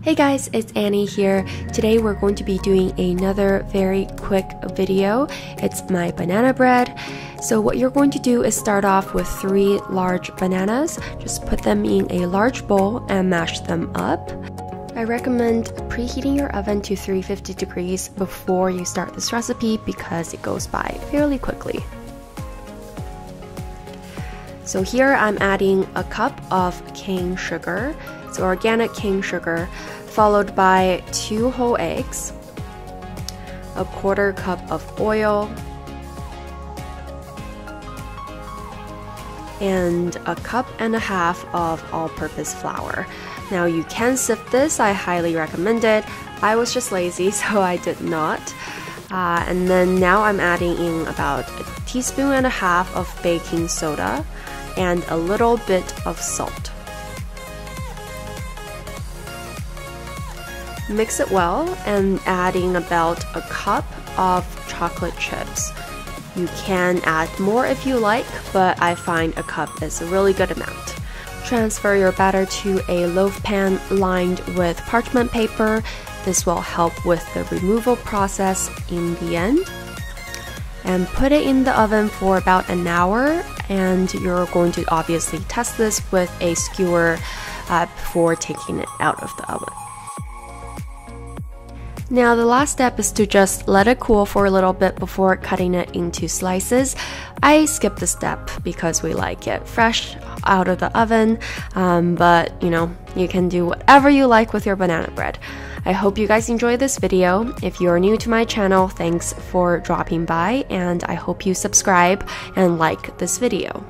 Hey guys, it's Annie here. Today we're going to be doing another very quick video. It's my banana bread. So what you're going to do is start off with 3 large bananas. Just put them in a large bowl and mash them up. I recommend preheating your oven to 350 degrees before you start this recipe because it goes by fairly quickly. So here I'm adding a cup of cane sugar, so organic cane sugar, followed by 2 whole eggs, a 1/4 cup of oil, and a 1.5 cups of all-purpose flour. Now you can sift this, I highly recommend it. I was just lazy, so I did not. And then now I'm adding in about 1.5 teaspoons of baking soda and a little bit of salt. Mix it well and adding about a cup of chocolate chips. You can add more if you like, but I find a cup is a really good amount. Transfer your batter to a loaf pan lined with parchment paper. This will help with the removal process in the end. And put it in the oven for about an hour, and you're going to obviously test this with a skewer before taking it out of the oven. Now the last step is to just let it cool for a little bit before cutting it into slices. I skipped the step because we like it fresh out of the oven, but you know, you can do whatever you like with your banana bread. I hope you guys enjoyed this video. If you're new to my channel, thanks for dropping by, and I hope you subscribe and like this video.